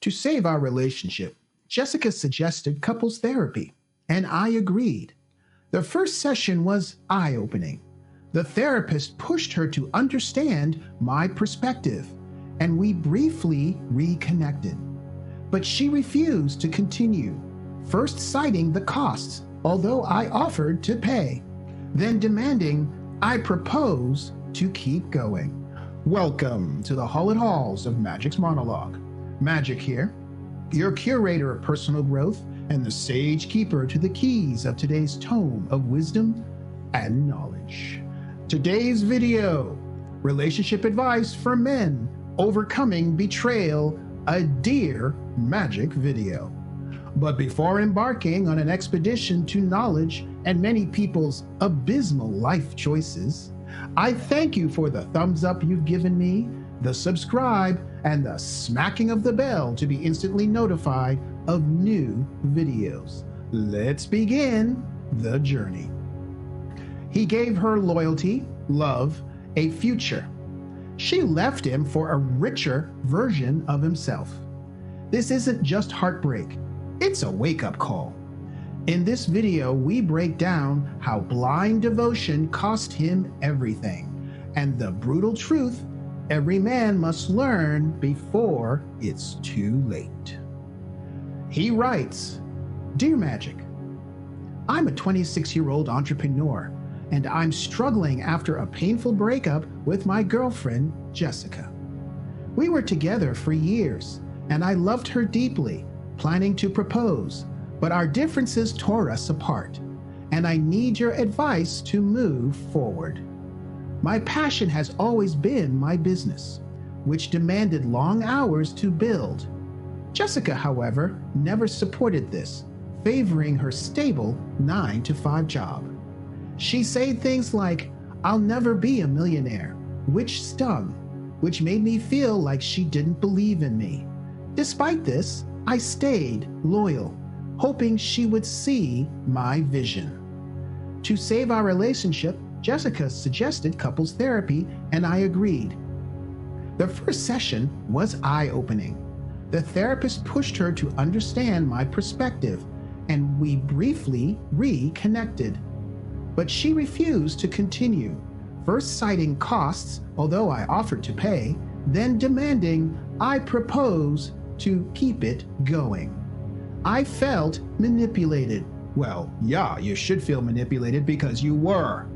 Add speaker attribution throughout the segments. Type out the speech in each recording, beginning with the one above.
Speaker 1: To save our relationship, Jessica suggested couples therapy, and I agreed. The first session was eye-opening. The therapist pushed her to understand my perspective, and we briefly reconnected. But she refused to continue, first citing the costs, although I offered to pay, then demanding I propose to keep going. Welcome to the Hall and Halls of Magic's Monologue. Magic here, your curator of personal growth and the sage keeper to the keys of today's tome of wisdom and knowledge. Today's video, relationship advice for men, overcoming betrayal, a Dear Magic video. But before embarking on an expedition to knowledge and many people's abysmal life choices, I thank you for the thumbs up you've given me, the subscribe, and the smacking of the bell to be instantly notified of new videos. Let's begin the journey. He gave her loyalty, love, a future. She left him for a richer version of himself. This isn't just heartbreak, it's a wake-up call. In this video, we break down how blind devotion cost him everything, and the brutal truth every man must learn before it's too late. He writes, Dear Magic, I'm a 26-year-old entrepreneur, and I'm struggling after a painful breakup with my girlfriend, Jessica. We were together for years, and I loved her deeply, planning to propose, but our differences tore us apart, and I need your advice to move forward. My passion has always been my business, which demanded long hours to build. Jessica, however, never supported this, favoring her stable 9-to-5 job. She said things like, I'll never be a millionaire, which stung, which made me feel like she didn't believe in me. Despite this, I stayed loyal, hoping she would see my vision. To save our relationship, Jessica suggested couples therapy, and I agreed. The first session was eye-opening. The therapist pushed her to understand my perspective, and we briefly reconnected. But she refused to continue, first citing costs, although I offered to pay, then demanding I propose to keep it going. I felt manipulated. Well, yeah, you should feel manipulated because you were.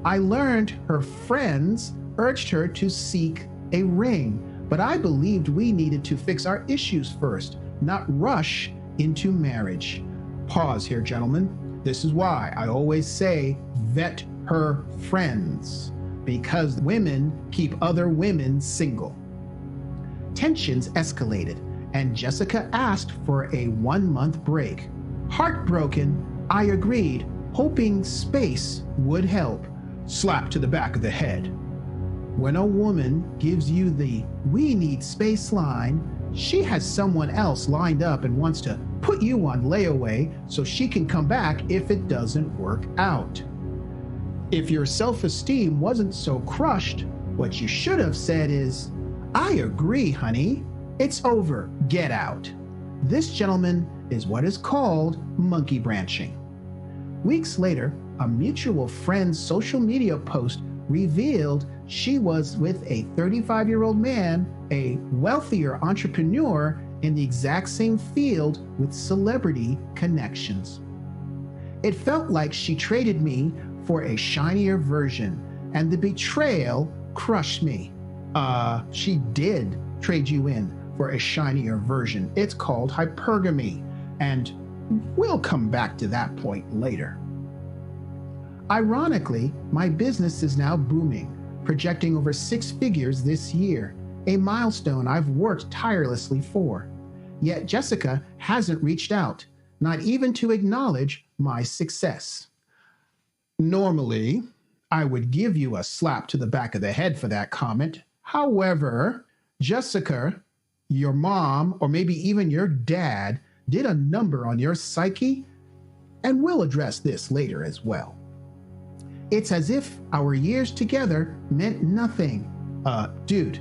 Speaker 1: I learned her friends urged her to seek a ring, but I believed we needed to fix our issues first, not rush into marriage. Pause here, gentlemen. This is why I always say vet her friends, because women keep other women single. Tensions escalated, and Jessica asked for a 1-month break. Heartbroken, I agreed, hoping space would help. Slap to the back of the head. When a woman gives you the "we need space" line, she has someone else lined up and wants to put you on layaway so she can come back if it doesn't work out. If your self-esteem wasn't so crushed, what you should have said is, I agree, honey. It's over. Get out. This, gentleman, is what is called monkey branching. Weeks later, a mutual friend's social media post revealed she was with a 35-year-old man, a wealthier entrepreneur in the exact same field with celebrity connections. It felt like she traded me for a shinier version, and the betrayal crushed me. She did trade you in for a shinier version. It's called hypergamy, and we'll come back to that point later. Ironically, my business is now booming, projecting over 6 figures this year, a milestone I've worked tirelessly for. Yet Jessica hasn't reached out, not even to acknowledge my success. Normally, I would give you a slap to the back of the head for that comment. However, Jessica, your mom, or maybe even your dad, did a number on your psyche, and we'll address this later as well. It's as if our years together meant nothing. Dude,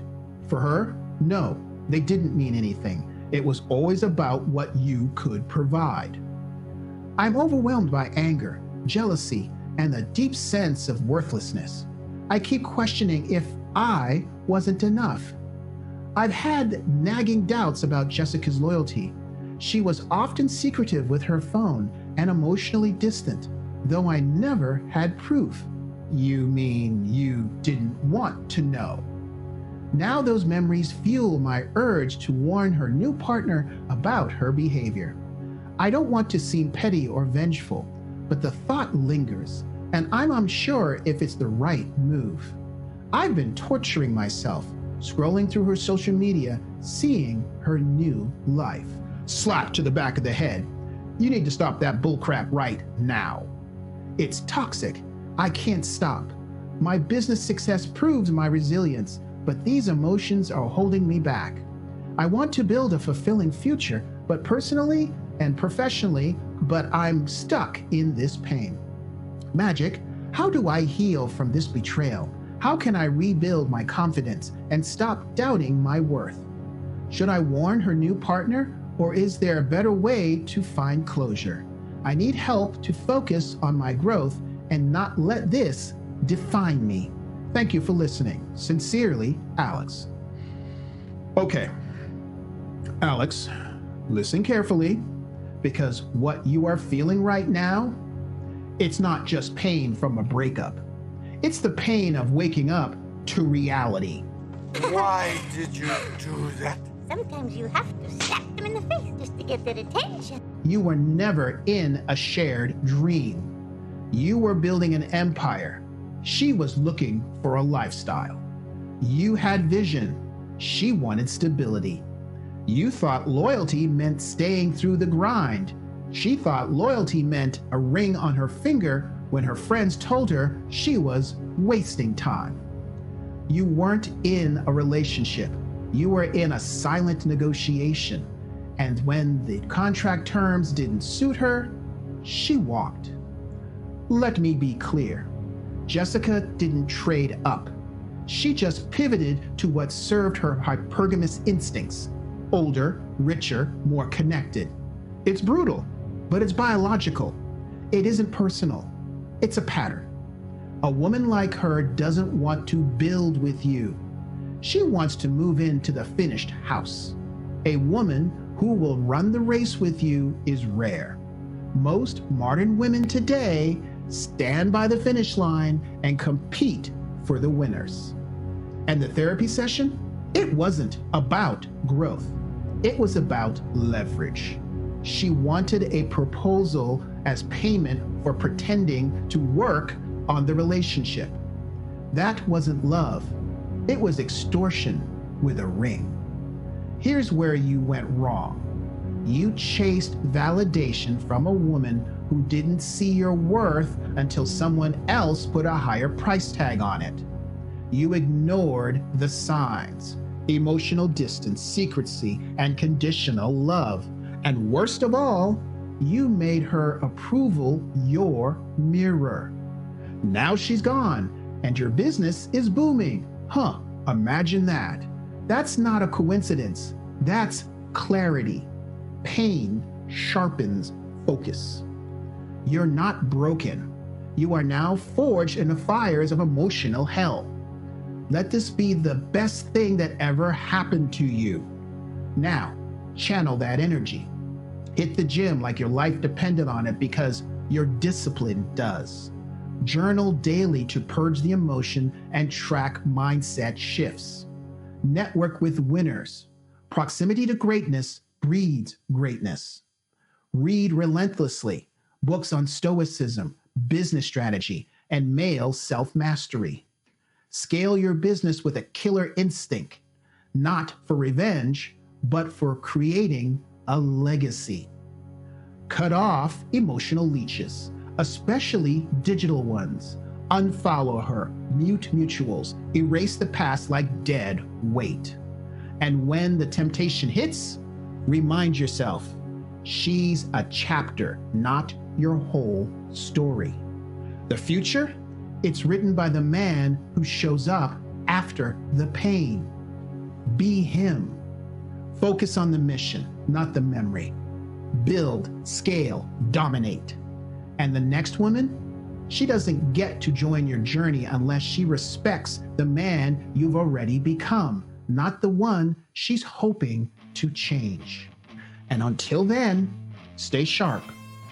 Speaker 1: for her, no, they didn't mean anything. It was always about what you could provide. I'm overwhelmed by anger, jealousy, and a deep sense of worthlessness. I keep questioning if I wasn't enough. I've had nagging doubts about Jessica's loyalty. She was often secretive with her phone and emotionally distant, though I never had proof. You mean you didn't want to know? Now those memories fuel my urge to warn her new partner about her behavior. I don't want to seem petty or vengeful, but the thought lingers, and I'm unsure if it's the right move. I've been torturing myself, scrolling through her social media, seeing her new life. Slap to the back of the head. You need to stop that bullcrap right now. It's toxic. I can't stop. My business success proves my resilience, but these emotions are holding me back. I want to build a fulfilling future, but personally and professionally, but I'm stuck in this pain. Magic, how do I heal from this betrayal? How can I rebuild my confidence and stop doubting my worth? Should I warn her new partner, or is there a better way to find closure? I need help to focus on my growth and not let this define me. Thank you for listening. Sincerely, Alex. Okay, Alex, listen carefully, because what you are feeling right now, it's not just pain from a breakup. It's the pain of waking up to reality.
Speaker 2: Why did you do that?
Speaker 3: Sometimes you have to slap them in the face just to get their attention.
Speaker 1: You were never in a shared dream. You were building an empire. She was looking for a lifestyle. You had vision. She wanted stability. You thought loyalty meant staying through the grind. She thought loyalty meant a ring on her finger when her friends told her she was wasting time. You weren't in a relationship. You were in a silent negotiation. And when the contract terms didn't suit her, she walked. Let me be clear. Jessica didn't trade up. She just pivoted to what served her hypergamous instincts. Older, richer, more connected. It's brutal, but it's biological. It isn't personal. It's a pattern. A woman like her doesn't want to build with you. She wants to move into the finished house. A woman who will run the race with you is rare. Most modern women today stand by the finish line and compete for the winners. And the therapy session? It wasn't about growth. It was about leverage. She wanted a proposal as payment for pretending to work on the relationship. That wasn't love. It was extortion with a ring. Here's where you went wrong. You chased validation from a woman who didn't see your worth until someone else put a higher price tag on it. You ignored the signs: emotional distance, secrecy, and conditional love. And worst of all, you made her approval your mirror. Now she's gone, and your business is booming. Huh, imagine that. That's not a coincidence. That's clarity. Pain sharpens focus. You're not broken. You are now forged in the fires of emotional hell. Let this be the best thing that ever happened to you. Now, channel that energy. Hit the gym like your life depended on it, because your discipline does. Journal daily to purge the emotion and track mindset shifts. Network with winners. Proximity to greatness breeds greatness. Read relentlessly. Books on stoicism, business strategy, and male self-mastery. Scale your business with a killer instinct, not for revenge, but for creating a legacy. Cut off emotional leeches, especially digital ones. Unfollow her, mute mutuals, erase the past like dead weight. And when the temptation hits, remind yourself, she's a chapter, not your whole story. The future, it's written by the man who shows up after the pain. Be him. Focus on the mission, not the memory. Build, scale, dominate. And the next woman? She doesn't get to join your journey unless she respects the man you've already become, not the one she's hoping to change. And until then, stay sharp,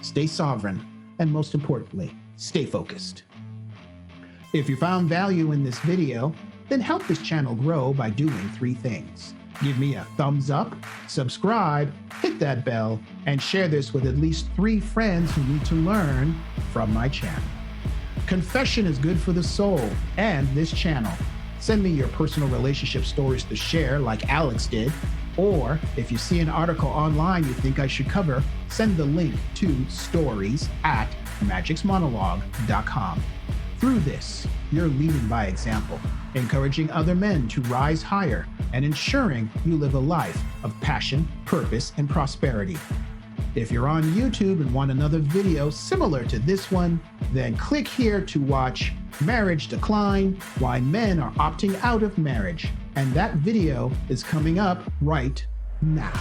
Speaker 1: stay sovereign, and most importantly, stay focused. If you found value in this video, then help this channel grow by doing 3 things. Give me a thumbs up, subscribe, hit that bell, and share this with at least 3 friends who need to learn from my channel. Confession is good for the soul and this channel. Send me your personal relationship stories to share like Alex did, or if you see an article online you think I should cover, send the link to stories@magicsmonologue.com. Through this, you're leading by example, encouraging other men to rise higher and ensuring you live a life of passion, purpose, and prosperity. If you're on YouTube and want another video similar to this one, then click here to watch Marriage Decline, Why Men Are Opting Out of Marriage. And that video is coming up right now.